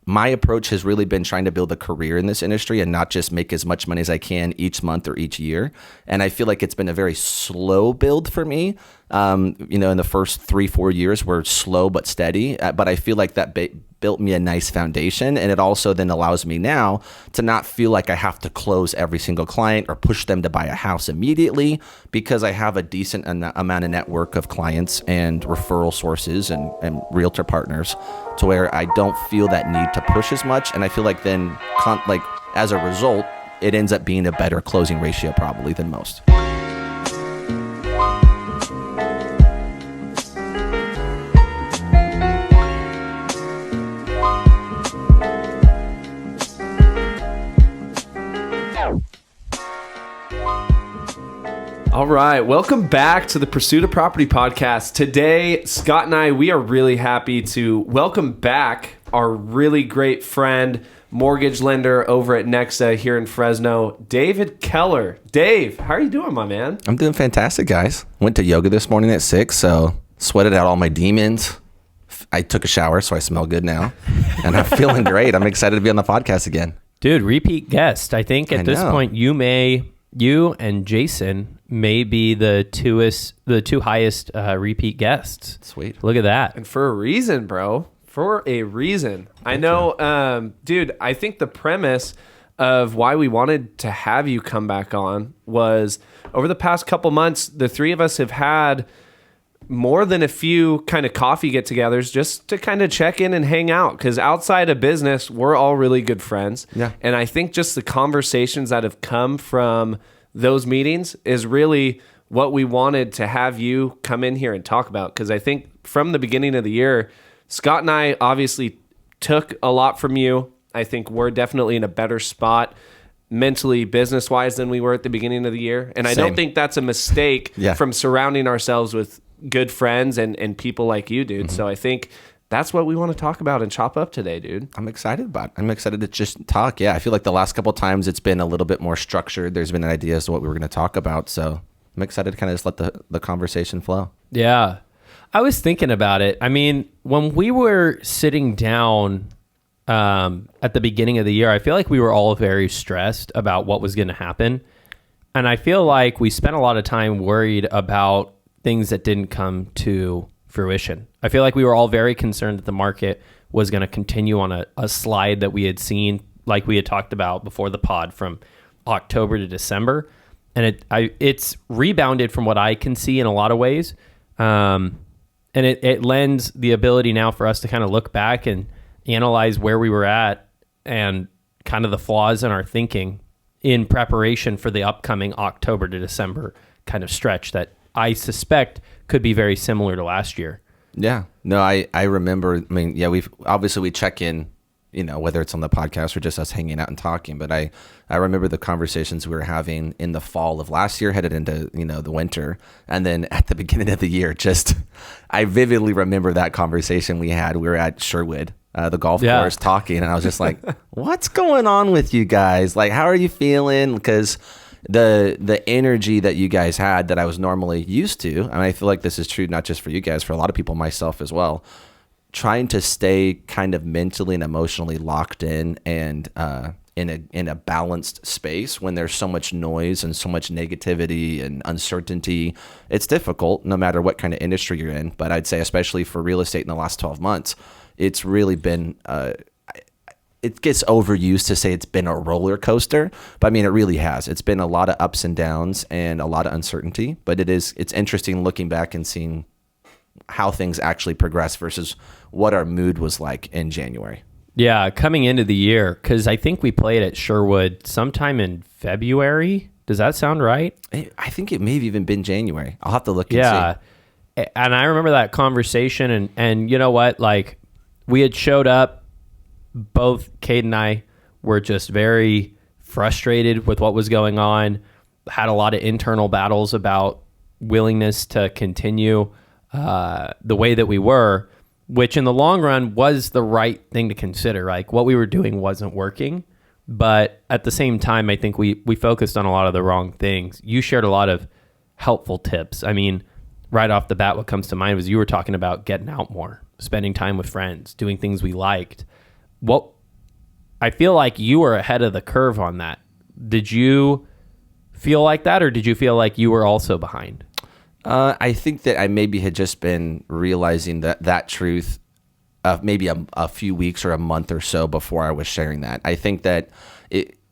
my approach has really been trying to build a career in this industry and not just make as much money as I can each month or each year. And I feel like it's been a very slow build for me. In the first 3-4 years were slow but steady. But I feel like that built me a nice foundation. And it also then allows me now to not feel like I have to close every single client or push them to buy a house immediately, because I have a decent amount of network of clients and referral sources and realtor partners to where I don't feel that need to push as much. And I feel like then as a result, it ends up being a better closing ratio probably than most. All right, welcome back to the Pursuit of Property podcast. Today, Scott and I, we are really happy to welcome back our really great friend, mortgage lender over at NEXA here in Fresno, David Keller. Dave, how are you doing, my man? I'm doing fantastic, guys. Went to yoga this morning at 6, so sweated out all my demons. I took a shower, so I smell good now, and I'm feeling great. I'm excited to be on the podcast again. Dude, repeat guest. I think at this point, you and Jason may be the two highest repeat guests. Sweet. Look at that. And for a reason, bro. For a reason. I know, dude, I think the premise of why we wanted to have you come back on was over the past couple months, the three of us have had more than a few kind of coffee get-togethers just to kind of check in and hang out, because outside of business, we're all really good friends. Yeah. And I think just the conversations that have come from those meetings is really what we wanted to have you come in here and talk about, because I think from the beginning of the year, Scott and I obviously took a lot from you. I think we're definitely in a better spot mentally, business-wise than we were at the beginning of the year. And I don't think that's a mistake from surrounding ourselves with good friends and people like you, dude. Mm-hmm. So I think that's what we want to talk about and chop up today, dude. I'm excited about it. I'm excited to just talk. Yeah, I feel like the last couple of times it's been a little bit more structured. There's been an idea as to what we were going to talk about. So I'm excited to kind of just let the conversation flow. Yeah. I was thinking about it. I mean, when we were sitting down at the beginning of the year, I feel like we were all very stressed about what was going to happen. And I feel like we spent a lot of time worried about things that didn't come to fruition. I feel like we were all very concerned that the market was going to continue on a slide that we had seen, like we had talked about before the pod, from October to December. And it's rebounded from what I can see in a lot of ways. And it lends the ability now for us to kind of look back and analyze where we were at and kind of the flaws in our thinking in preparation for the upcoming October to December kind of stretch that I suspect could be very similar to last year. Yeah. No, I remember, we check in, whether it's on the podcast or just us hanging out and talking. But I remember the conversations we were having in the fall of last year, headed into, the winter. And then at the beginning of the year, I vividly remember that conversation we had. We were at Sherwood, the golf course, talking. And I was just like, what's going on with you guys? Like, how are you feeling? Because the energy that you guys had that I was normally used to, and I feel like this is true not just for you guys, for a lot of people, myself as well, trying to stay kind of mentally and emotionally locked in and in a balanced space when there's so much noise and so much negativity and uncertainty. It's difficult no matter what kind of industry you're in, but I'd say especially for real estate in the last 12 months, it's really been it gets overused to say it's been a roller coaster, but I mean, it really has. It's been a lot of ups and downs and a lot of uncertainty, but it's interesting looking back and seeing how things actually progress versus what our mood was like in January. Yeah, coming into the year, because I think we played at Sherwood sometime in February. Does that sound right? I think it may have even been January. I'll have to look and see. And I remember that conversation, and you know what? Like, we had showed up. Both Cade and I were just very frustrated with what was going on, had a lot of internal battles about willingness to continue the way that we were, which in the long run was the right thing to consider. Like, what we were doing wasn't working, but at the same time, I think we focused on a lot of the wrong things. You shared a lot of helpful tips. I mean, right off the bat, what comes to mind was you were talking about getting out more, spending time with friends, doing things we liked. What I feel like you were ahead of the curve on that. Did you feel like that, or did you feel like you were also behind? I think that I maybe had just been realizing that truth maybe a few weeks or a month or so before I was sharing that. I think that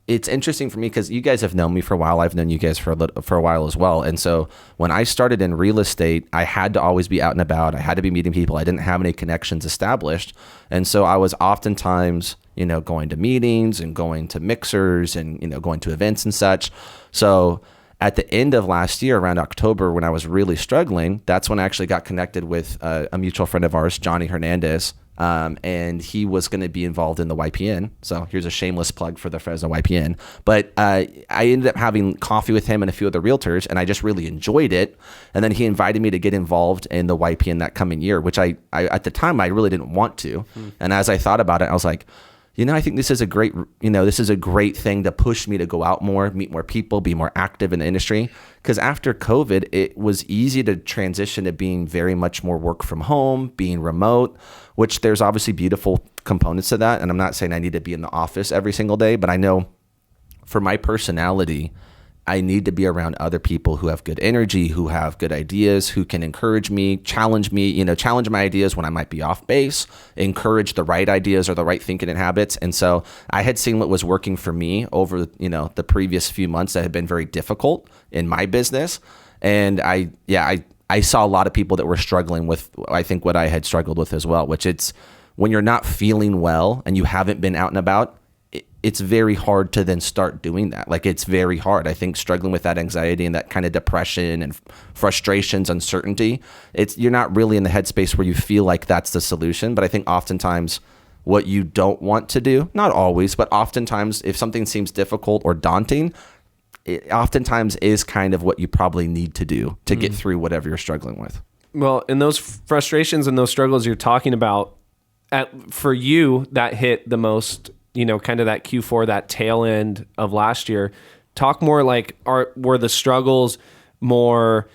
it's interesting for me because you guys have known me for a while. I've known you guys for a while as well. And so when I started in real estate, I had to always be out and about. I had to be meeting people. I didn't have any connections established. And so I was oftentimes, going to meetings and going to mixers and, going to events and such. So at the end of last year, around October, when I was really struggling, that's when I actually got connected with a mutual friend of ours, Johnny Hernandez. And he was going to be involved in the YPN. So here's a shameless plug for the Fresno YPN. But I ended up having coffee with him and a few other realtors, and I just really enjoyed it. And then he invited me to get involved in the YPN that coming year, which I at the time, I really didn't want to. And as I thought about it, I was like, I think this is a great thing to push me to go out more, meet more people, be more active in the industry. Because after COVID, it was easy to transition to being very much more work from home, being remote, which there's obviously beautiful components to that. And I'm not saying I need to be in the office every single day, but I know for my personality, I need to be around other people who have good energy, who have good ideas, who can encourage me, challenge my ideas when I might be off base, encourage the right ideas or the right thinking and habits. And so I had seen what was working for me over, the previous few months that had been very difficult in my business. And I saw a lot of people that were struggling with, I think, what I had struggled with as well, which it's when you're not feeling well and you haven't been out and about, it's very hard to then start doing that. Like, it's very hard. I think struggling with that anxiety and that kind of depression and frustrations, uncertainty, you're not really in the headspace where you feel like that's the solution. But I think oftentimes what you don't want to do, not always, but oftentimes if something seems difficult or daunting, it oftentimes is kind of what you probably need to do to get through whatever you're struggling with. Well, in those frustrations and those struggles you're talking about, for you, that hit the most, kind of that Q4, that tail end of last year. Talk more like, were the struggles more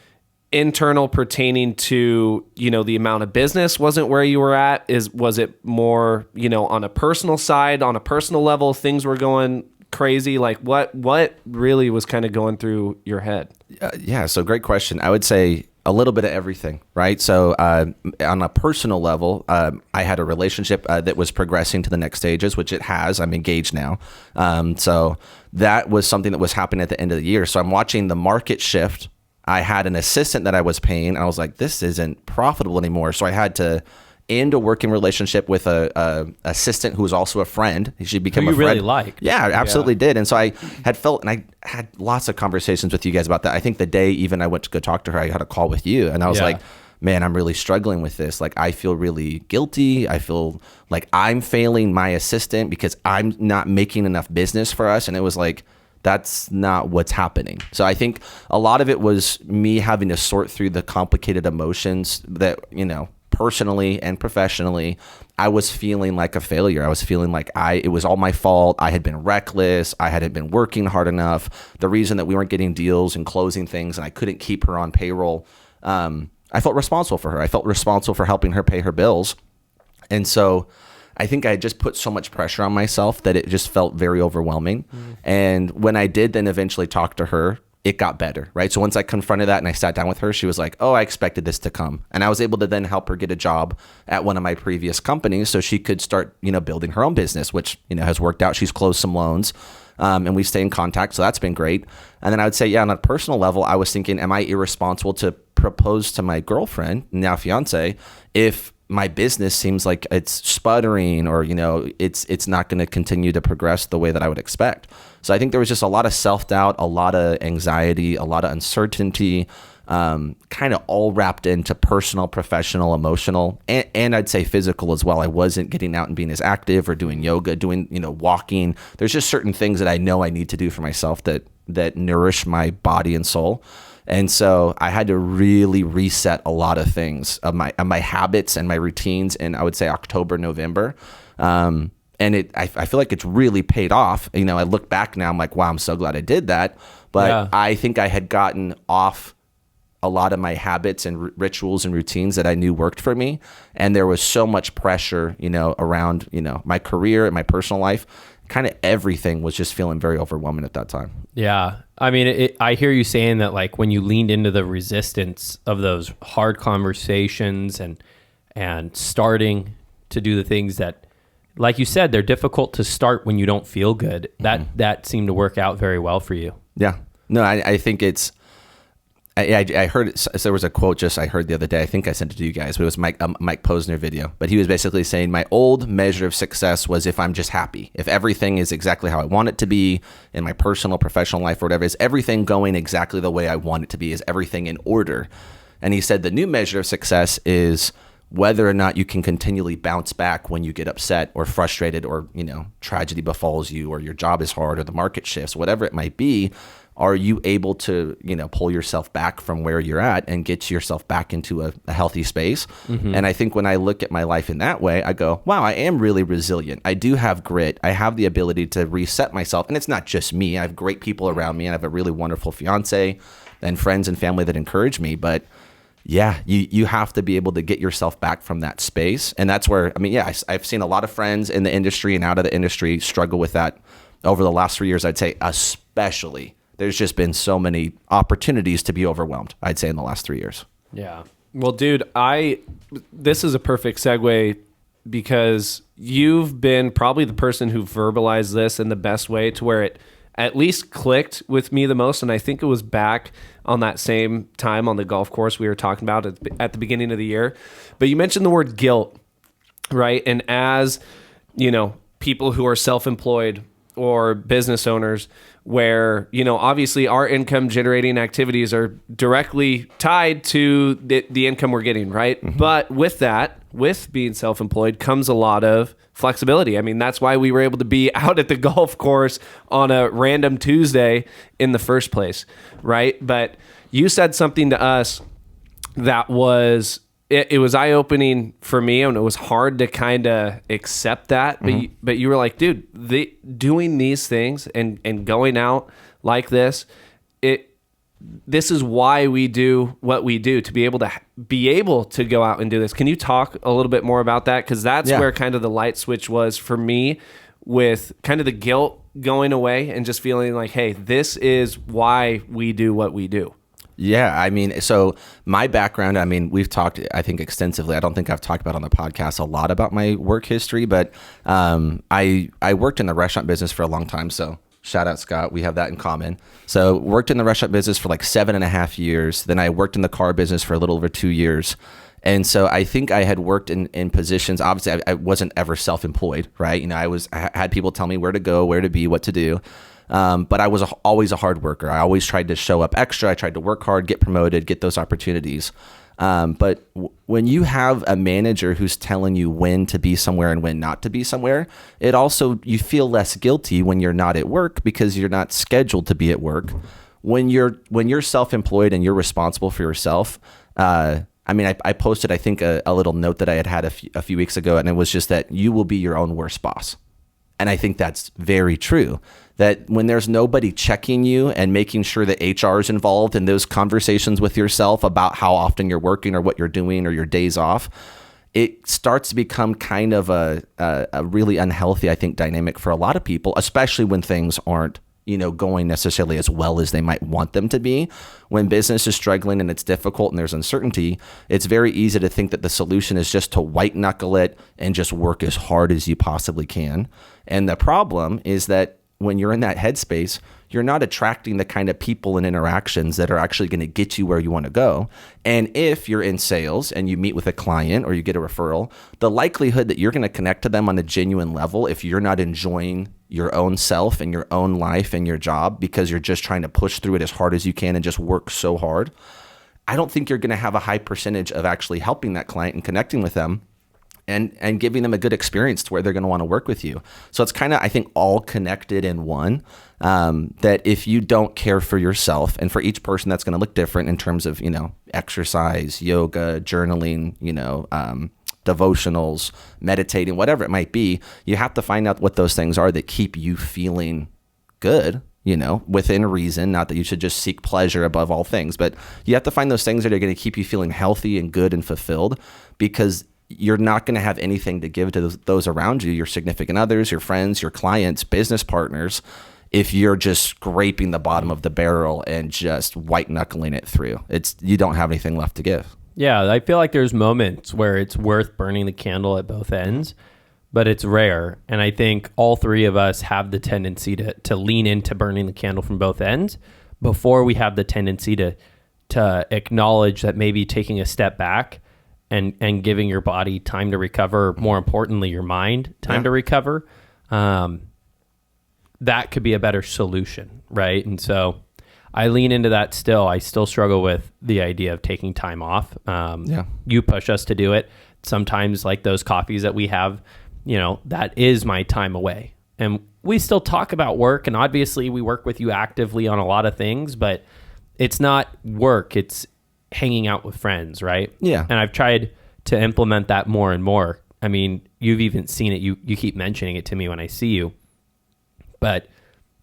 internal, pertaining to, the amount of business wasn't where you were at? Was it more, on a personal side, on a personal level, things were going crazy? Like what really was kind of going through your head? Yeah. So great question. I would say a little bit of everything, right? So on a personal level, I had a relationship that was progressing to the next stages, which it has. I'm engaged now. So that was something that was happening at the end of the year. So I'm watching the market shift. I had an assistant that I was paying, and I was like, this isn't profitable anymore. So I had to end a working relationship with a assistant who was also a friend. She became a friend. Really liked. Yeah, I absolutely did. And so I had felt, and I had lots of conversations with you guys about that. I think the day even I went to go talk to her, I had a call with you, and I was like, man, I'm really struggling with this. Like, I feel really guilty. I feel like I'm failing my assistant because I'm not making enough business for us. And it was like, that's not what's happening. So I think a lot of it was me having to sort through the complicated emotions that, personally and professionally, I was feeling like a failure. I was feeling like it was all my fault. I had been reckless. I hadn't been working hard enough. The reason that we weren't getting deals and closing things and I couldn't keep her on payroll, I felt responsible for her. I felt responsible for helping her pay her bills. And so I think I just put so much pressure on myself that it just felt very overwhelming. And when I did then eventually talk to her, it got better, right? So once I confronted that and I sat down with her, she was like, oh, I expected this to come. And I was able to then help her get a job at one of my previous companies so she could start, building her own business, which, has worked out. She's closed some loans and we stay in contact. So that's been great. And then I would say, on a personal level, I was thinking, am I irresponsible to propose to my girlfriend, now fiance, if my business seems like it's sputtering or, it's not going to continue to progress the way that I would expect. So I think there was just a lot of self-doubt, a lot of anxiety, a lot of uncertainty, kind of all wrapped into personal, professional, emotional, and I'd say physical as well. I wasn't getting out and being as active or doing yoga, doing, walking. There's just certain things that I know I need to do for myself that nourish my body and soul. And so I had to really reset a lot of things of my habits and my routines in, I would say, October, November. And I feel like it's really paid off. I look back now, I'm like, wow, I'm so glad I did that. But I think I had gotten off a lot of my habits and rituals and routines that I knew worked for me. And there was so much pressure, around, my career and my personal life. Kind of everything was just feeling very overwhelming at that time. Yeah. I mean, I hear you saying that, like, when you leaned into the resistance of those hard conversations and starting to do the things that, like you said, they're difficult to start when you don't feel good. That seemed to work out very well for you. Yeah. No, I think it's, I heard it, so there was a quote I heard the other day. I think I sent it to you guys, but it was Mike Posner video. But he was basically saying, my old measure of success was if I'm just happy, if everything is exactly how I want it to be in my personal, professional life or whatever, is everything going exactly the way I want it to be? Is everything in order? And he said the new measure of success is whether or not you can continually bounce back when you get upset or frustrated or, tragedy befalls you or your job is hard or the market shifts, whatever it might be. Are you able to, pull yourself back from where you're at and get yourself back into a healthy space? Mm-hmm. And I think when I look at my life in that way, I go, wow, I am really resilient. I do have grit. I have the ability to reset myself. And it's not just me. I have great people around me. I have a really wonderful fiance and friends and family that encourage me. But yeah, you have to be able to get yourself back from that space. And that's where, I've seen a lot of friends in the industry and out of the industry struggle with that over the last 3 years. I'd say especially. There's just been so many opportunities to be overwhelmed, I'd say, in the last 3 years. Yeah. Well, dude, this is a perfect segue because you've been probably the person who verbalized this in the best way to where it at least clicked with me the most. And I think it was back on that same time on the golf course we were talking about at the beginning of the year. But you mentioned the word guilt, right? And as, people who are self-employed or business owners, where, obviously our income generating activities are directly tied to the income we're getting, right? Mm-hmm. But with being self-employed comes a lot of flexibility. I mean, that's why we were able to be out at the golf course on a random Tuesday in the first place, right? But you said something to us that was... It was eye-opening for me, and it was hard to kind of accept that. Mm-hmm. But you were like, dude, doing these things and going out like this, this is why we do what we do, to be able to go out and do this. Can you talk a little bit more about that? Because that's where kind of the light switch was for me, with kind of the guilt going away and just feeling like, hey, this is why we do what we do. Yeah, so my background, we've talked, I think, extensively. I don't think I've talked about on the podcast a lot about my work history, but I worked in the restaurant business for a long time. So shout out, Scott. We have that in common. So worked in the restaurant business for like 7.5 years. Then I worked in the car business for a little over 2 years. And so I think I had worked in positions. Obviously, I wasn't ever self-employed, right? I had people tell me where to go, where to be, what to do. But I was always a hard worker. I always tried to show up extra. I tried to work hard, get promoted, get those opportunities. But when you have a manager who's telling you when to be somewhere and when not to be somewhere, you feel less guilty when you're not at work because you're not scheduled to be at work. When you're self-employed and you're responsible for yourself, I posted, I think, a little note that I had a few weeks ago, and it was just that you will be your own worst boss. And I think that's very true, that when there's nobody checking you and making sure that HR is involved in those conversations with yourself about how often you're working or what you're doing or your days off, it starts to become kind of a really unhealthy, I think, dynamic for a lot of people, especially when things aren't going necessarily as well as they might want them to be. When business is struggling and it's difficult and there's uncertainty, it's very easy to think that the solution is just to white knuckle it and just work as hard as you possibly can. And the problem is that when you're in that headspace, you're not attracting the kind of people and interactions that are actually going to get you where you want to go. And if you're in sales and you meet with a client or you get a referral, the likelihood that you're going to connect to them on a genuine level, if you're not enjoying your own self and your own life and your job because you're just trying to push through it as hard as you can and just work so hard, I don't think you're going to have a high percentage of actually helping that client and connecting with them and giving them a good experience to where they're going to want to work with you. So it's kind of, I think, all connected in one, that if you don't care for yourself, and for each person that's going to look different in terms of, exercise, yoga, journaling, devotionals, meditating, whatever it might be, you have to find out what those things are that keep you feeling good within reason. Not that you should just seek pleasure above all things, but you have to find those things that are going to keep you feeling healthy and good and fulfilled, because you're not going to have anything to give to those around you, your significant others, your friends, your clients, business partners, if you're just scraping the bottom of the barrel and just white knuckling it through. You don't have anything left to give. Yeah, I feel like there's moments where it's worth burning the candle at both ends, but it's rare. And I think all three of us have the tendency to lean into burning the candle from both ends before we have the tendency to acknowledge that maybe taking a step back and giving your body time to recover, more importantly, your mind time to recover, that could be a better solution, right? And so I lean into that still. I still struggle with the idea of taking time off. You push us to do it. Sometimes like those coffees that we have, that is my time away. And we still talk about work, and obviously we work with you actively on a lot of things, but it's not work. It's hanging out with friends, right? Yeah. And I've tried to implement that more and more. I mean, you've even seen it. You keep mentioning it to me when I see you. But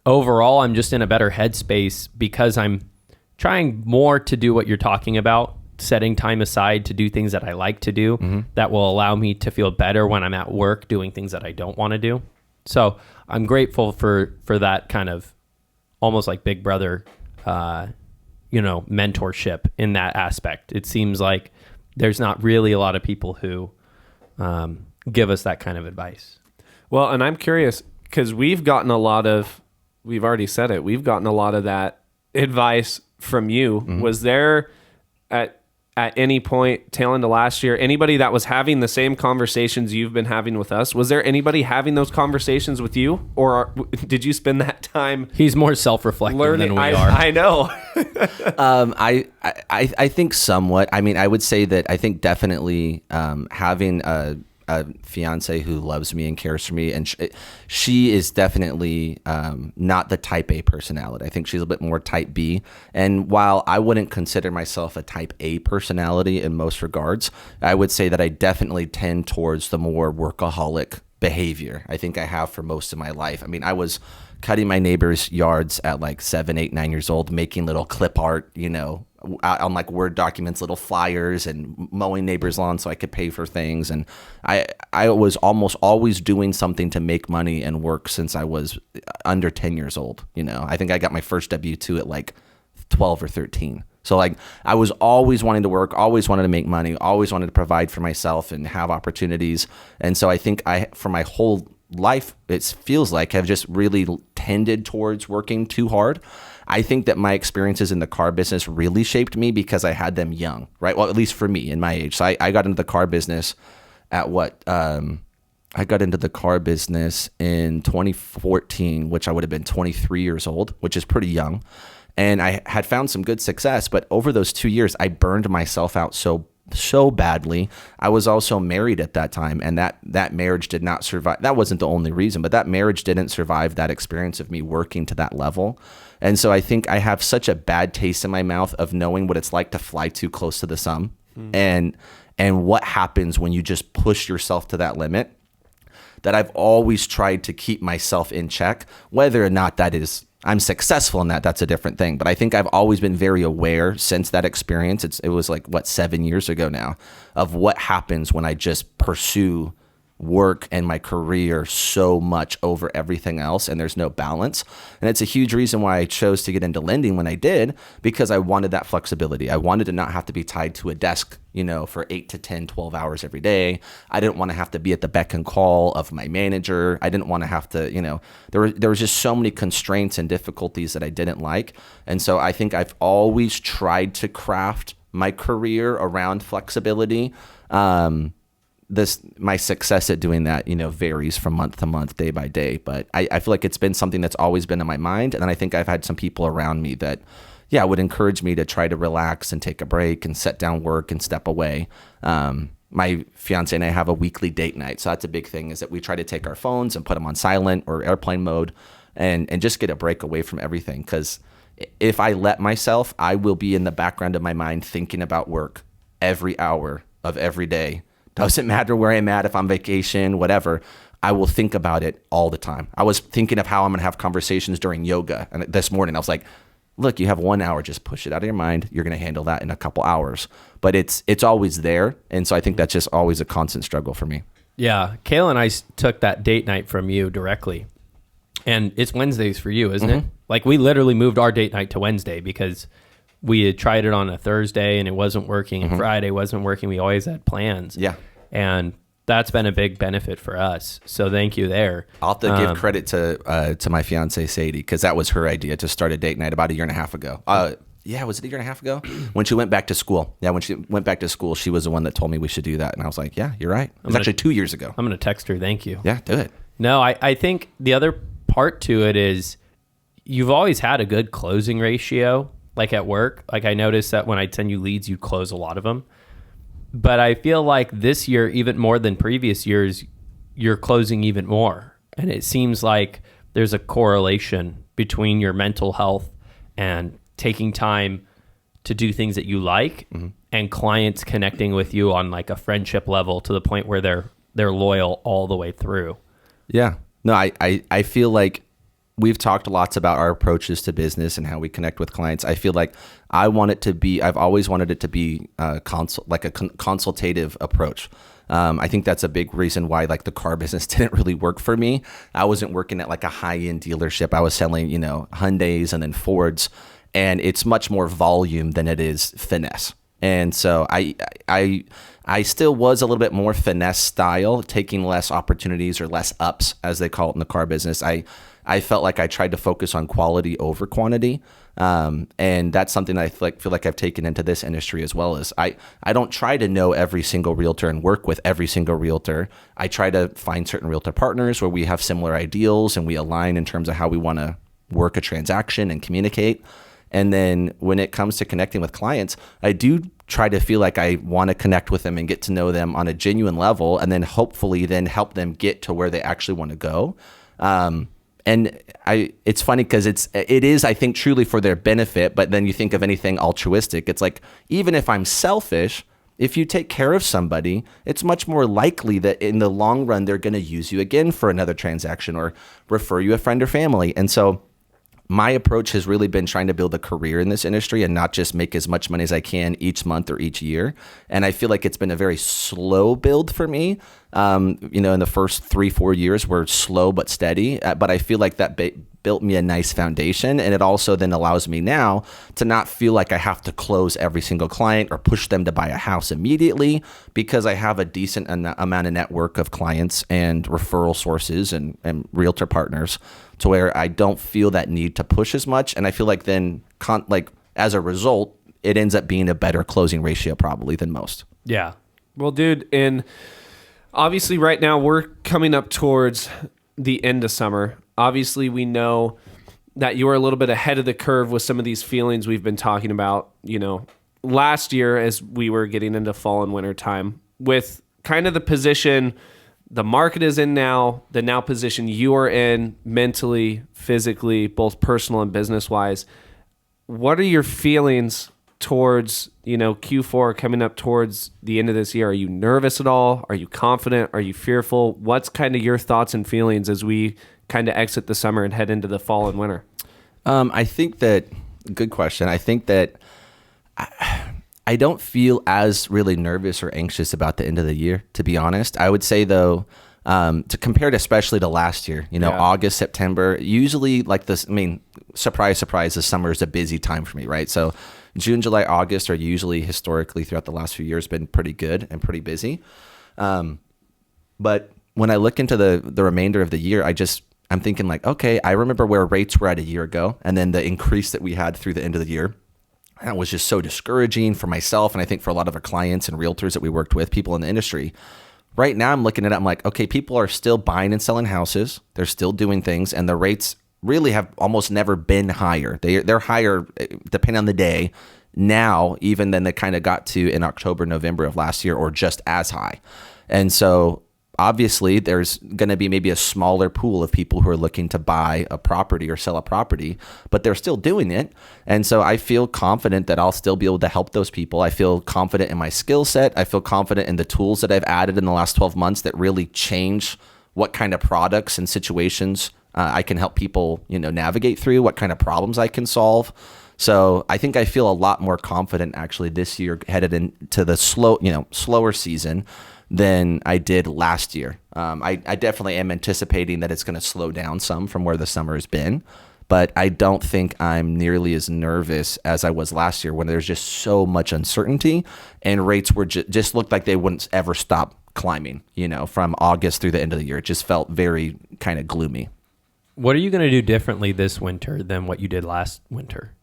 overall, I'm just in a better headspace because I'm trying more to do what you're talking about, setting time aside to do things that I like to do that will allow me to feel better when I'm at work doing things that I don't want to do. So I'm grateful for that kind of almost like big brother, mentorship in that aspect. It seems like there's not really a lot of people who give us that kind of advice. Well, and I'm curious because we've gotten a lot of that advice from you. Was there at any point tail end of last year, anybody that was having the same conversations you've been having with us? Was there anybody having those conversations with you, or did you spend that time? He's more self-reflective learning than we are. I know. I think somewhat. I mean, I would say that I think definitely having a fiance who loves me and cares for me, and she is definitely not the type A personality. I think she's a bit more type B. And while I wouldn't consider myself a type A personality in most regards, I would say that I definitely tend towards the more workaholic behavior. I think I have for most of my life. I mean, I was cutting my neighbors' yards at like 7, 8, 9 years old, making little clip art, on like Word documents, little flyers, and mowing neighbors' lawns so I could pay for things. And I was almost always doing something to make money and work since I was under 10 years old. I think I got my first W-2 at like 12 or 13. So like I was always wanting to work, always wanted to make money, always wanted to provide for myself and have opportunities. And so I think for my whole life, it feels like I've just really tended towards working too hard. I think that my experiences in the car business really shaped me because I had them young, right? Well, at least for me in my age. So I got into the car business at I got into the car business in 2014, which I would have been 23 years old, which is pretty young. And I had found some good success, but over those 2 years, I burned myself out so badly. I was also married at that time, and that marriage did not survive. That wasn't the only reason, but that marriage didn't survive that experience of me working to that level. And so I think I have such a bad taste in my mouth of knowing what it's like to fly too close to the sun, and what happens when you just push yourself to that limit, that I've always tried to keep myself in check. Whether or not I'm successful in that, that's a different thing. But I think I've always been very aware since that experience. It was like 7 years ago now, of what happens when I just pursue work and my career so much over everything else, and there's no balance. And it's a huge reason why I chose to get into lending when I did, because I wanted that flexibility. I wanted to not have to be tied to a desk, for 8 to 10, 12 hours every day. I didn't want to have to be at the beck and call of my manager. I didn't want to have to, there was just so many constraints and difficulties that I didn't like. And so I think I've always tried to craft my career around flexibility. My success at doing that, varies from month to month, day by day. But I feel like it's been something that's always been in my mind. And I think I've had some people around me that, would encourage me to try to relax and take a break and set down work and step away. My fiance and I have a weekly date night. So that's a big thing, is that we try to take our phones and put them on silent or airplane mode and just get a break away from everything. Because if I let myself, I will be in the background of my mind thinking about work every hour of every day. Doesn't matter where I'm at, if I'm vacation, whatever. I will think about it all the time. I was thinking of how I'm going to have conversations during yoga. And this morning I was like, look, you have 1 hour, just push it out of your mind. You're going to handle that in a couple hours. But it's always there. And so I think that's just always a constant struggle for me. Yeah. Kayla and I took that date night from you directly. And it's Wednesdays for you, isn't it? Like we literally moved our date night to Wednesday because we had tried it on a Thursday and it wasn't working and Friday wasn't working. We always had plans. Yeah. And that's been a big benefit for us. So thank you there. I'll have to give credit to my fiance Sadie, because that was her idea to start a date night about a year and a half ago. Yeah, was it a year and a half ago? When she went back to school. Yeah, when she went back to school, she was the one that told me we should do that. And I was like, yeah, you're right. It was actually 2 years ago. I'm going to text her. Thank you. Yeah, do it. No, I think the other part to it is you've always had a good closing ratio, like at work. Like I noticed that when I'd send you leads, you close a lot of them. But I feel like this year, even more than previous years, you're closing even more. And it seems like there's a correlation between your mental health and taking time to do things that you like and clients connecting with you on like a friendship level to the point where they're loyal all the way through. Yeah. No, I feel like we've talked lots about our approaches to business and how we connect with clients. I feel like I've always wanted it to be a consultative approach. I think that's a big reason why like the car business didn't really work for me. I wasn't working at like a high-end dealership. I was selling, Hyundais and then Fords, and it's much more volume than it is finesse. And so I still was a little bit more finesse style, taking less opportunities or less ups, as they call it in the car business. I felt like I tried to focus on quality over quantity. And that's something I feel like I've taken into this industry as well. As I don't try to know every single realtor and work with every single realtor. I try to find certain realtor partners where we have similar ideals and we align in terms of how we want to work a transaction and communicate. And then when it comes to connecting with clients, I do try to feel like I want to connect with them and get to know them on a genuine level, and then hopefully then help them get to where they actually want to go. And it's funny because it is, I think, truly for their benefit. But then you think of anything altruistic. It's like, even if I'm selfish, if you take care of somebody, it's much more likely that in the long run, they're going to use you again for another transaction or refer you a friend or family. And so my approach has really been trying to build a career in this industry and not just make as much money as I can each month or each year. And I feel like it's been a very slow build for me. In the first 3-4 years were slow but steady. But I feel like that built me a nice foundation. And it also then allows me now to not feel like I have to close every single client or push them to buy a house immediately, because I have a decent amount of network of clients and referral sources and realtor partners, to where I don't feel that need to push as much. And I feel like then, as a result, it ends up being a better closing ratio probably than most. Yeah. Well, dude, and obviously right now we're coming up towards the end of summer. Obviously we know that you are a little bit ahead of the curve with some of these feelings we've been talking about, last year as we were getting into fall and winter time, with kind of the position the market is in now, the now position you are in mentally, physically, both personal and business wise. What are your feelings towards, Q4 coming up towards the end of this year? Are you nervous at all? Are you confident? Are you fearful? What's kind of your thoughts and feelings as we kind of exit the summer and head into the fall and winter? I think that, good question. I think that I don't feel as really nervous or anxious about the end of the year, to be honest. I would say, though, to compare it especially to last year, August, September, usually like this, surprise, surprise, the summer is a busy time for me, right? So June, July, August are usually historically throughout the last few years been pretty good and pretty busy. But when I look into the remainder of the year, I'm thinking like, okay, I remember where rates were at a year ago, and then the increase that we had through the end of the year. That was just so discouraging for myself, and I think for a lot of our clients and realtors that we worked with, people in the industry. Right now, I'm looking at it, I'm like, okay, people are still buying and selling houses. They're still doing things, and the rates really have almost never been higher. They're higher, depending on the day, now even than they kind of got to in October, November of last year, or just as high. And so obviously, there's going to be maybe a smaller pool of people who are looking to buy a property or sell a property, but they're still doing it. And so I feel confident that I'll still be able to help those people. I feel confident in my skill set. I feel confident in the tools that I've added in the last 12 months that really change what kind of products and situations I can help people, navigate through, what kind of problems I can solve. So I think I feel a lot more confident actually this year headed into the slower season than I did last year. I definitely am anticipating that it's going to slow down some from where the summer has been, but I don't think I'm nearly as nervous as I was last year when there's just so much uncertainty and rates were just looked like they wouldn't ever stop climbing, from August through the end of the year. It just felt very kind of gloomy. What are you going to do differently this winter than what you did last winter?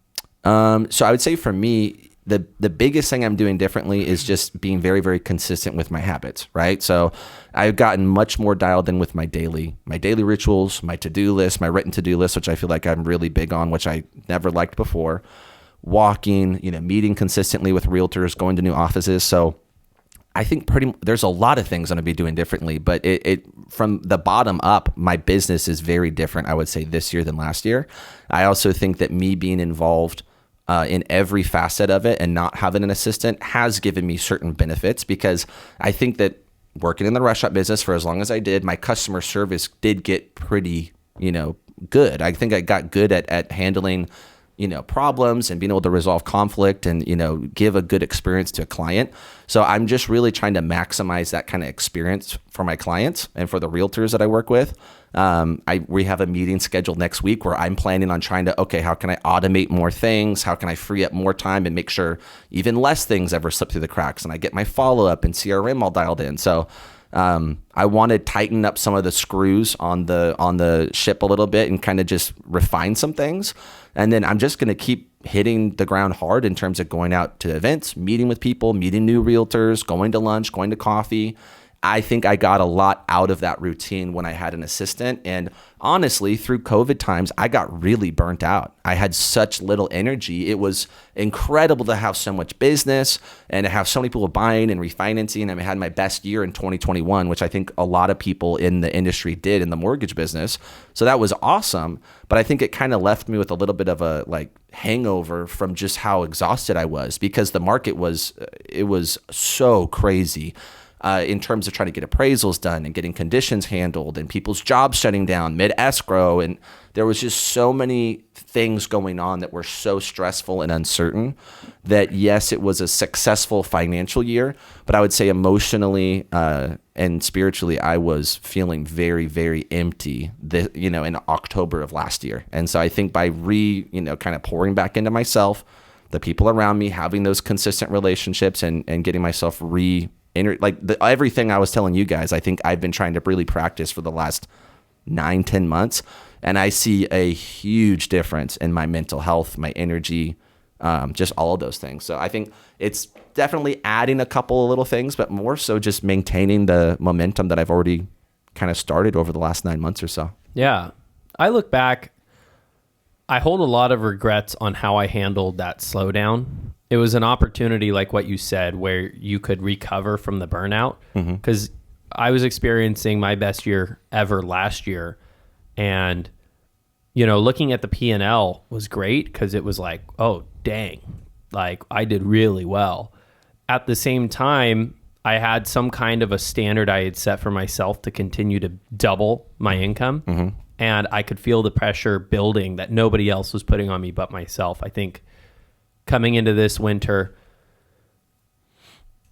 So I would say for me, the biggest thing I'm doing differently is just being very, very consistent with my habits, right? So I've gotten much more dialed in with my daily rituals, my to-do list, my written to-do list, which I feel like I'm really big on, which I never liked before. Walking, meeting consistently with realtors, going to new offices. So I think there's a lot of things I'm going to be doing differently, but it from the bottom up, my business is very different, I would say, this year than last year. I also think that me being involved in every facet of it and not having an assistant has given me certain benefits, because I think that working in the restaurant business for as long as I did, my customer service did get pretty, good. I think I got good at handling, problems and being able to resolve conflict and, give a good experience to a client. So I'm just really trying to maximize that kind of experience for my clients and for the realtors that I work with. We have a meeting scheduled next week where I'm planning on trying to, how can I automate more things? How can I free up more time and make sure even less things ever slip through the cracks? And I get my follow-up and CRM all dialed in. So I want to tighten up some of the screws on the ship a little bit and kind of just refine some things. And then I'm just going to keep hitting the ground hard in terms of going out to events, meeting with people, meeting new realtors, going to lunch, going to coffee. I think I got a lot out of that routine when I had an assistant. And honestly, through COVID times, I got really burnt out. I had such little energy. It was incredible to have so much business and to have so many people buying and refinancing. I had my best year in 2021, which I think a lot of people in the industry did in the mortgage business. So that was awesome. But I think it kind of left me with a little bit of a hangover from just how exhausted I was, because the market was so crazy. In terms of trying to get appraisals done and getting conditions handled and people's jobs shutting down mid-escrow. And there was just so many things going on that were so stressful and uncertain that, yes, it was a successful financial year, but I would say emotionally and spiritually, I was feeling very, very empty, in October of last year. And so I think by kind of pouring back into myself, the people around me, having those consistent relationships and getting myself everything I was telling you guys, I think I've been trying to really practice for the last 9-10 months. And I see a huge difference in my mental health, my energy, just all of those things. So I think it's definitely adding a couple of little things, but more so just maintaining the momentum that I've already kind of started over the last 9 months or so. Yeah. I look back, I hold a lot of regrets on how I handled that slowdown. It was an opportunity, like what you said, where you could recover from the burnout, because I was experiencing my best year ever last year. And, looking at the P&L was great because it was like, oh, dang, I did really well. At the same time, I had some kind of a standard I had set for myself to continue to double my income. And I could feel the pressure building that nobody else was putting on me but myself. I think coming into this winter,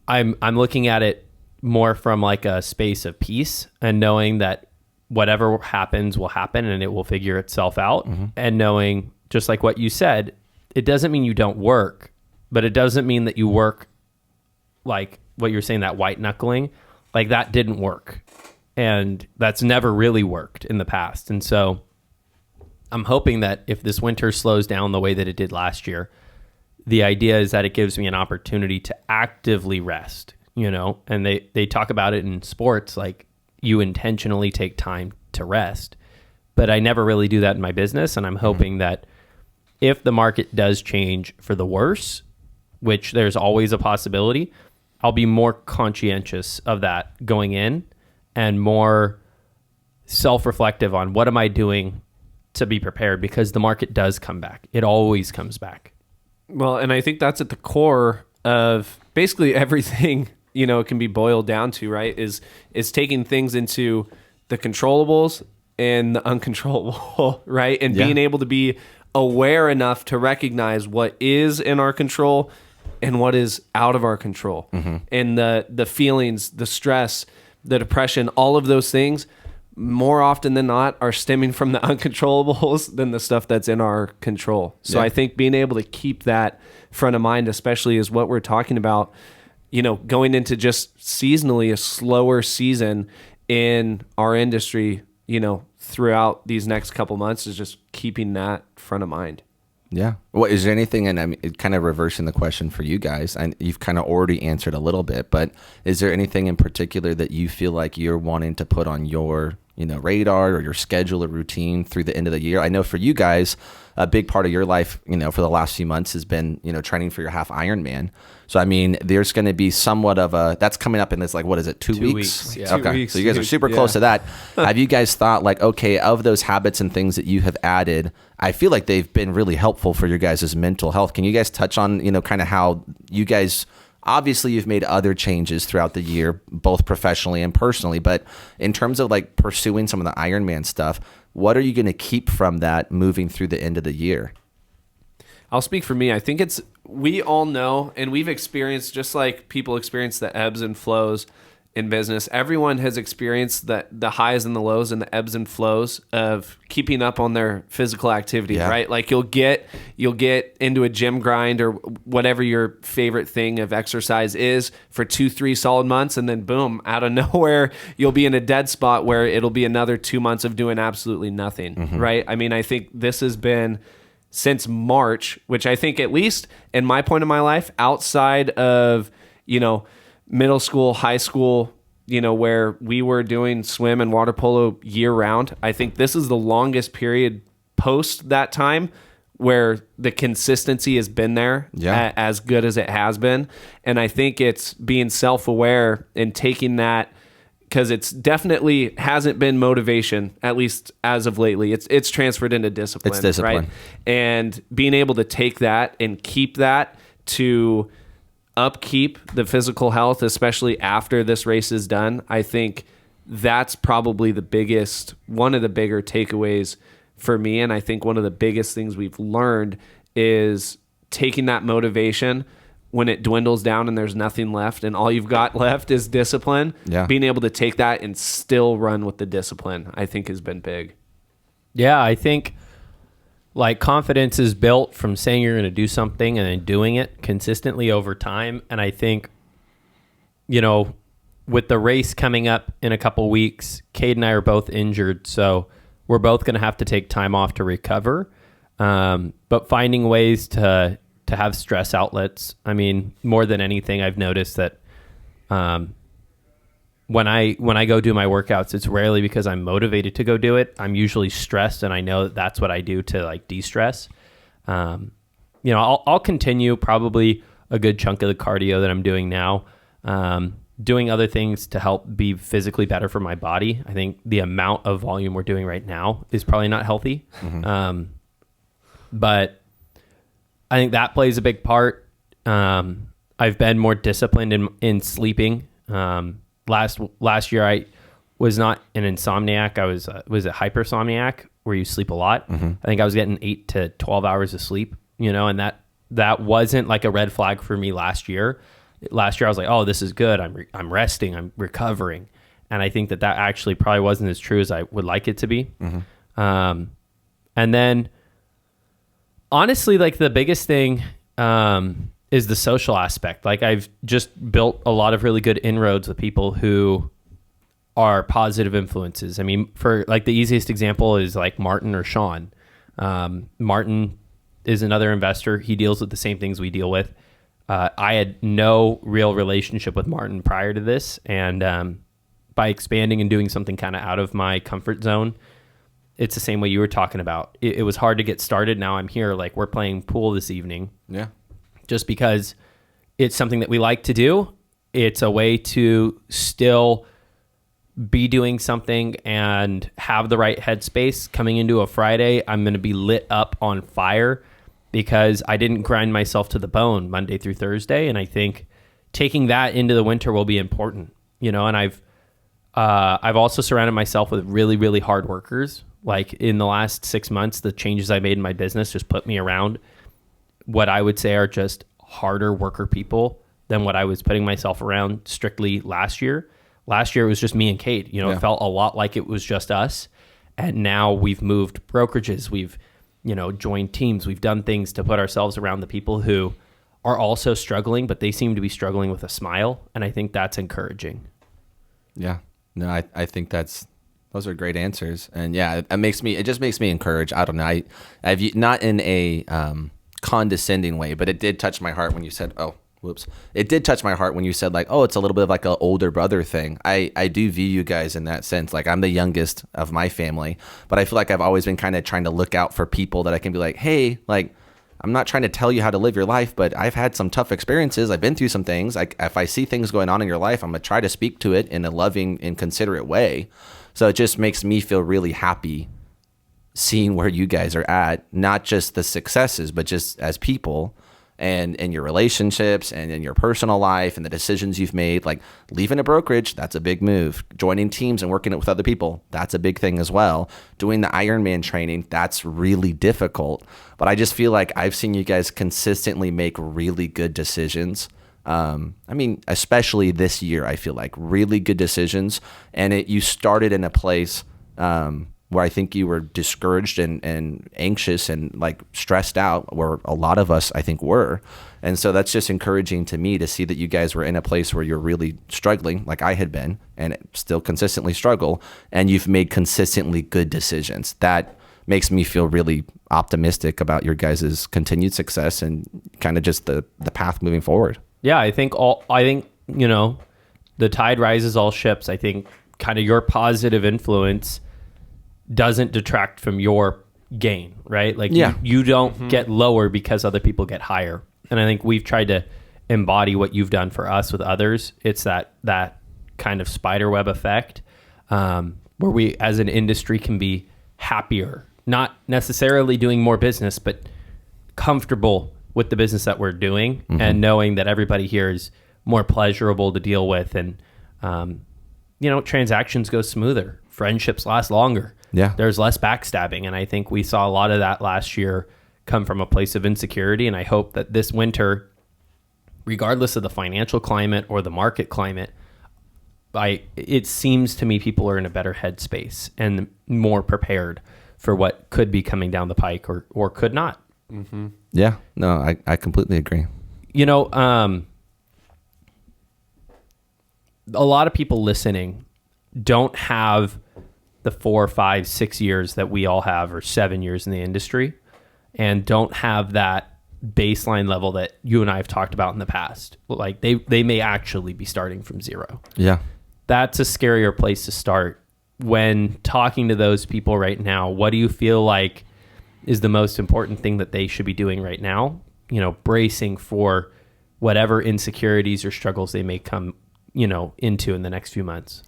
I'm looking at it more from a space of peace and knowing that whatever happens will happen and it will figure itself out. And knowing, just like what you said, it doesn't mean you don't work, but it doesn't mean that you work like what you're saying, that white knuckling, that didn't work. And that's never really worked in the past. And so I'm hoping that if this winter slows down the way that it did last year, the idea is that it gives me an opportunity to actively rest, and they talk about it in sports, you intentionally take time to rest, but I never really do that in my business. And I'm hoping that if the market does change for the worse, which there's always a possibility, I'll be more conscientious of that going in and more self-reflective on what am I doing to be prepared, because the market does come back. It always comes back. Well, and I think that's at the core of basically everything, it can be boiled down to, right, is taking things into the controllables and the uncontrollable, right? And being able to be aware enough to recognize what is in our control and what is out of our control. And the feelings, the stress, the depression, all of those things, more often than not, are stemming from the uncontrollables than the stuff that's in our control. So I think being able to keep that front of mind, especially is what we're talking about, going into just seasonally a slower season in our industry, throughout these next couple months, is just keeping that front of mind. Yeah. Well, is there anything, and I'm kind of reversing the question for you guys, and you've kind of already answered a little bit, but is there anything in particular that you feel like you're wanting to put on your, radar or your schedule or routine through the end of the year? I know for you guys, a big part of your life, for the last few months has been, training for your half Ironman. So, I mean, there's going to be somewhat of that's coming up in this, like, what is it, 2 weeks? Yeah. Okay. 2 weeks, So you guys are super close to that. Have you guys thought, like, okay, of those habits and things that you have added, I feel like they've been really helpful for your guys' mental health. Can you guys touch on, kind of how you guys, obviously you've made other changes throughout the year, both professionally and personally, but in terms of like pursuing some of the Ironman stuff, what are you going to keep from that moving through the end of the year? I'll speak for me. I think we all know, and we've experienced, just like people experience the ebbs and flows in business, everyone has experienced the highs and the lows and the ebbs and flows of keeping up on their physical activity, right? Like you'll get into a gym grind or whatever your favorite thing of exercise is for 2-3 solid months, and then boom, out of nowhere, you'll be in a dead spot where it'll be another 2 months of doing absolutely nothing, right? I mean, I think this has been since March, which I think, at least in my point of my life, outside of, middle school, high school, where we were doing swim and water polo year round, I think this is the longest period post that time where the consistency has been there as good as it has been. And I think it's being self-aware and taking that, because it's definitely hasn't been motivation, at least as of lately. It's transferred into discipline. It's discipline. Right? And being able to take that and keep that to upkeep the physical health, especially after this race is done, I think that's probably one of the bigger takeaways for me. And I think one of the biggest things we've learned is taking that motivation when it dwindles down and there's nothing left and all you've got left is discipline. Being able to take that and still run with the discipline, I think, has been big. Yeah, I think like confidence is built from saying you're going to do something and then doing it consistently over time. And I think, with the race coming up in a couple weeks, Cade and I are both injured. So we're both going to have to take time off to recover. But finding ways to have stress outlets. I mean, more than anything, I've noticed that when I go do my workouts, it's rarely because I'm motivated to go do it. I'm usually stressed, and I know that that's what I do to like de-stress. I'll continue probably a good chunk of the cardio that I'm doing now, doing other things to help be physically better for my body. I think the amount of volume we're doing right now is probably not healthy. But I think that plays a big part. I've been more disciplined in sleeping. Last year I was not an insomniac. I was a hypersomniac where you sleep a lot. I think I was getting 8 to 12 hours of sleep, and that wasn't like a red flag for me last year. Last year I was like, oh, this is good. I'm resting. I'm recovering. And I think that actually probably wasn't as true as I would like it to be. And then honestly, like the biggest thing is the social aspect. Like I've just built a lot of really good inroads with people who are positive influences. I mean, for like the easiest example is like Martin or Sean. Martin is another investor. He deals with the same things we deal with. I had no real relationship with Martin prior to this. And by expanding and doing something kind of out of my comfort zone, it's the same way you were talking about. It was hard to get started. Now I'm here, like we're playing pool this evening. Yeah. Just because it's something that we like to do. It's a way to still be doing something and have the right headspace. Coming into a Friday, I'm going to be lit up on fire because I didn't grind myself to the bone Monday through Thursday. And I think taking that into the winter will be important, and I've also surrounded myself with really, really hard workers. Like in the last 6 months, the changes I made in my business just put me around what I would say are just harder worker people than what I was putting myself around strictly last year. Last year, it was just me and Kate. It felt a lot like it was just us. And now we've moved brokerages. We've, joined teams. We've done things to put ourselves around the people who are also struggling, but they seem to be struggling with a smile. And I think that's encouraging. Yeah. No, I think those are great answers. And yeah, it just makes me encouraged. I don't know. I've not in a condescending way, but it did touch my heart when you said, it did touch my heart when you said like, oh, it's a little bit of like an older brother thing. I do view you guys in that sense. Like I'm the youngest of my family, but I feel like I've always been kind of trying to look out for people that I can be like, hey, like, I'm not trying to tell you how to live your life, but I've had some tough experiences. I've been through some things. Like if I see things going on in your life, I'm going to try to speak to it in a loving and considerate way. So it just makes me feel really happy seeing where you guys are at, not just the successes, but just as people and in your relationships and in your personal life and the decisions you've made. Like leaving a brokerage, that's a big move. Joining teams and working it with other people, that's a big thing as well. Doing the Ironman training, that's really difficult. But I just feel like I've seen you guys consistently make really good decisions. Especially this year, I feel like really good decisions. And you started in a place where I think you were discouraged and anxious and like stressed out, where a lot of us, I think, were. And so that's just encouraging to me to see that you guys were in a place where you're really struggling, like I had been, and still consistently struggle, and you've made consistently good decisions. That makes me feel really optimistic about your guys' continued success and kind of just the path moving forward. Yeah, I think the tide rises all ships. I think kind of your positive influence doesn't detract from your gain, right? Like you don't get lower because other people get higher. And I think we've tried to embody what you've done for us with others. It's that kind of spider web effect where we as an industry can be happier, not necessarily doing more business, but comfortable with the business that we're doing and knowing that everybody here is more pleasurable to deal with. And, transactions go smoother. Friendships last longer. Yeah. There's less backstabbing. And I think we saw a lot of that last year come from a place of insecurity. And I hope that this winter, regardless of the financial climate or the market climate, it seems to me people are in a better headspace and more prepared for what could be coming down the pike or could not. Mm-hmm. Yeah, no, I completely agree. A lot of people listening don't have the 4, 5, 6 years that we all have, or 7 years in the industry, and don't have that baseline level that you and I have talked about in the past. Like they may actually be starting from zero. Yeah. That's a scarier place to start. When talking to those people right now, what do you feel like is the most important thing that they should be doing right now? Bracing for whatever insecurities or struggles they may come, into in the next few months.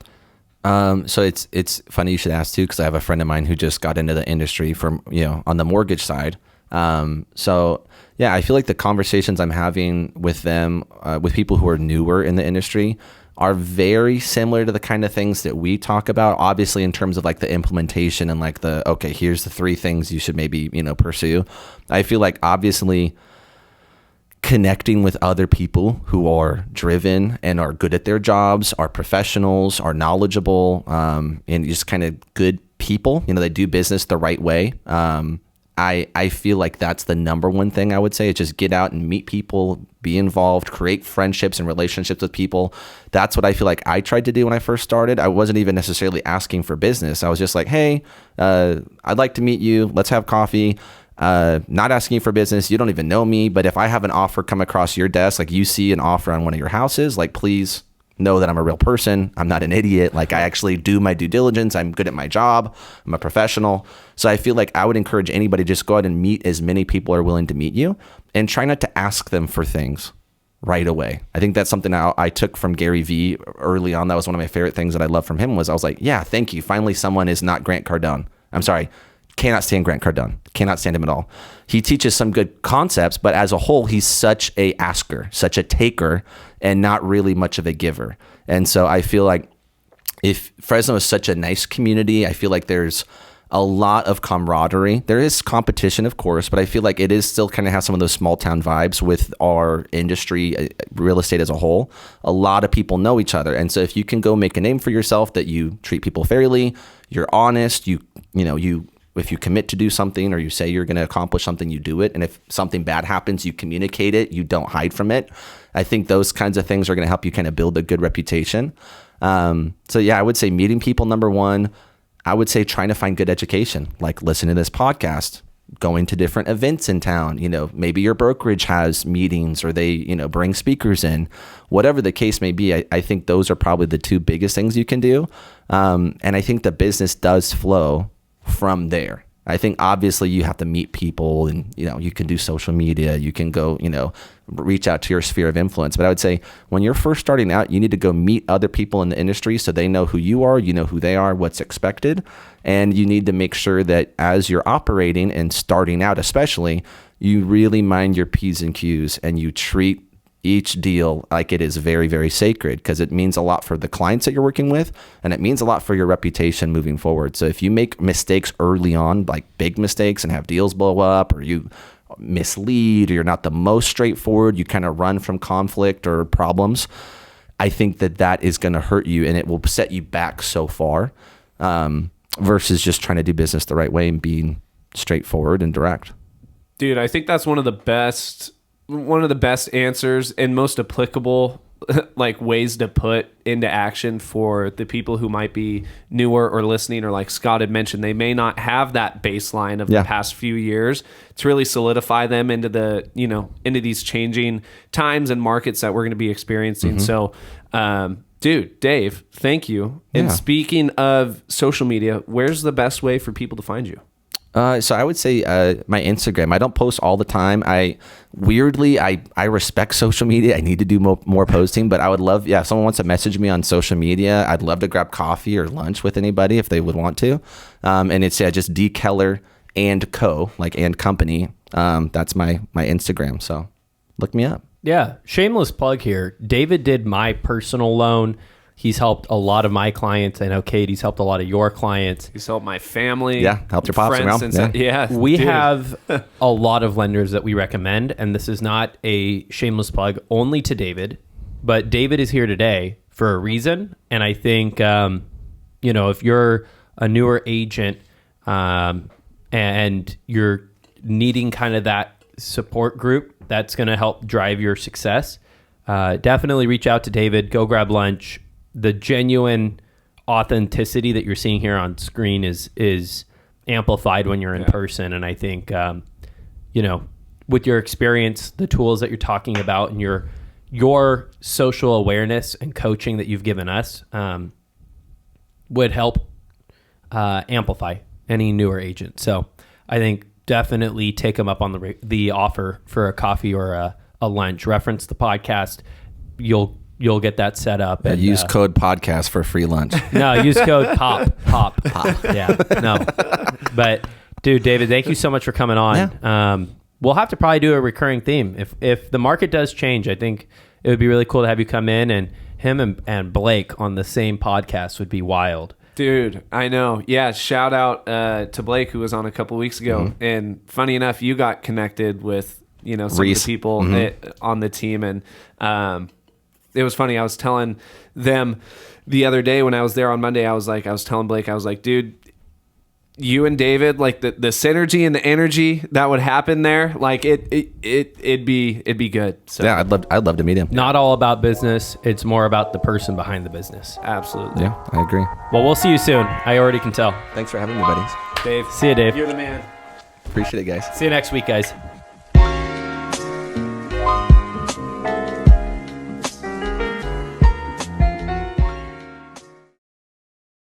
So it's funny you should ask too, because I have a friend of mine who just got into the industry from, on the mortgage side. So yeah, I feel like the conversations I'm having with them, with people who are newer in the industry, are very similar to the kind of things that we talk about, obviously in terms of like the implementation and like okay, here's the 3 things you should maybe, pursue. I feel like obviously connecting with other people who are driven and are good at their jobs, are professionals, are knowledgeable, and just kind of good people, they do business the right way. I feel like that's the number one thing I would say, is just get out and meet people, be involved, create friendships and relationships with people. That's what I feel like I tried to do when I first started. I wasn't even necessarily asking for business. I was just like, hey, I'd like to meet you. Let's have coffee. Not asking for business. You don't even know me, but if I have an offer come across your desk, like you see an offer on one of your houses, like please know that I'm a real person. I'm not an idiot. Like I actually do my due diligence. I'm good at my job. I'm a professional. So I feel like I would encourage anybody, just go out and meet as many people are willing to meet you, and try not to ask them for things right away. I think that's something I took from Gary Vee early on. That was one of my favorite things that I loved from him, was I was like, yeah, thank you. Finally, someone is not Grant Cardone. I'm sorry. Cannot stand Grant Cardone. Cannot stand him at all. He teaches some good concepts, but as a whole, he's such a asker, such a taker, and not really much of a giver. And so I feel like if Fresno is such a nice community, I feel like there's a lot of camaraderie. There is competition, of course, but I feel like it is still kind of has some of those small town vibes with our industry, real estate as a whole. A lot of people know each other. And so if you can go make a name for yourself, that you treat people fairly, you're honest, if you commit to do something or you say you're going to accomplish something, you do it. And if something bad happens, you communicate it, you don't hide from it. I think those kinds of things are going to help you kind of build a good reputation. So yeah, I would say meeting people, number one. I would say trying to find good education, like listen to this podcast, going to different events in town. Maybe your brokerage has meetings or they, bring speakers in, whatever the case may be. I think those are probably the two biggest things you can do. And I think the business does flow from there. I think obviously you have to meet people and, you can do social media, you can go, reach out to your sphere of influence. But I would say when you're first starting out, you need to go meet other people in the industry so they know who you are, you know who they are, what's expected. And you need to make sure that as you're operating and starting out, especially, you really mind your P's and Q's and you treat each deal like it is very, very sacred, because it means a lot for the clients that you're working with and it means a lot for your reputation moving forward. So if you make mistakes early on, like big mistakes, and have deals blow up, or you mislead, or you're not the most straightforward, you kind of run from conflict or problems, I think that is going to hurt you and it will set you back so far, versus just trying to do business the right way and being straightforward and direct. Dude, I think that's one of the best answers and most applicable like ways to put into action for the people who might be newer or listening, or like Scott had mentioned, they may not have that baseline of the past few years to really solidify them into into these changing times and markets that we're going to be experiencing. So, dude, Dave, thank you. And speaking of social media, where's the best way for people to find you? So I would say my Instagram. I don't post all the time. I respect social media. I need to do more posting, but I would love, if someone wants to message me on social media, I'd love to grab coffee or lunch with anybody if they would want to. And it's just D Keller and Co, like and company. That's my Instagram. So look me up. Yeah. Shameless plug here. David did my personal loan. He's helped a lot of my clients. I know Katie's helped a lot of your clients. He's helped my family. Yeah, helped your pops around. We have a lot of lenders that we recommend, and this is not a shameless plug only to David, but David is here today for a reason. And I think, if you're a newer agent and you're needing kind of that support group that's going to help drive your success, definitely reach out to David. Go grab lunch. The genuine authenticity that you're seeing here on screen is amplified when you're in person. And I think, with your experience, the tools that you're talking about, and your social awareness and coaching that you've given us would help amplify any newer agent. So I think definitely take them up on the offer for a coffee or a lunch. Reference the podcast. You'll get that set up. And use code podcast for free lunch. No, use code POP. Yeah, no. But dude, David, thank you so much for coming on. Yeah. We'll have to probably do a recurring theme. If the market does change, I think it would be really cool to have you come in, and him and Blake on the same podcast would be wild. Dude, I know. Yeah, shout out to Blake, who was on a couple weeks ago. Mm-hmm. And funny enough, you got connected with, some of the people on the team. And it was funny. I was telling them the other day when I was there on Monday, I was telling Blake, I was like, dude, you and David, like the synergy and the energy that would happen there, like it'd be good. So yeah, I'd love to meet him. Not all about business. It's more about the person behind the business. Absolutely. Yeah, I agree. Well, we'll see you soon. I already can tell. Thanks for having me, buddies. Dave. See you, Dave. You're the man. Appreciate it, guys. See you next week, guys.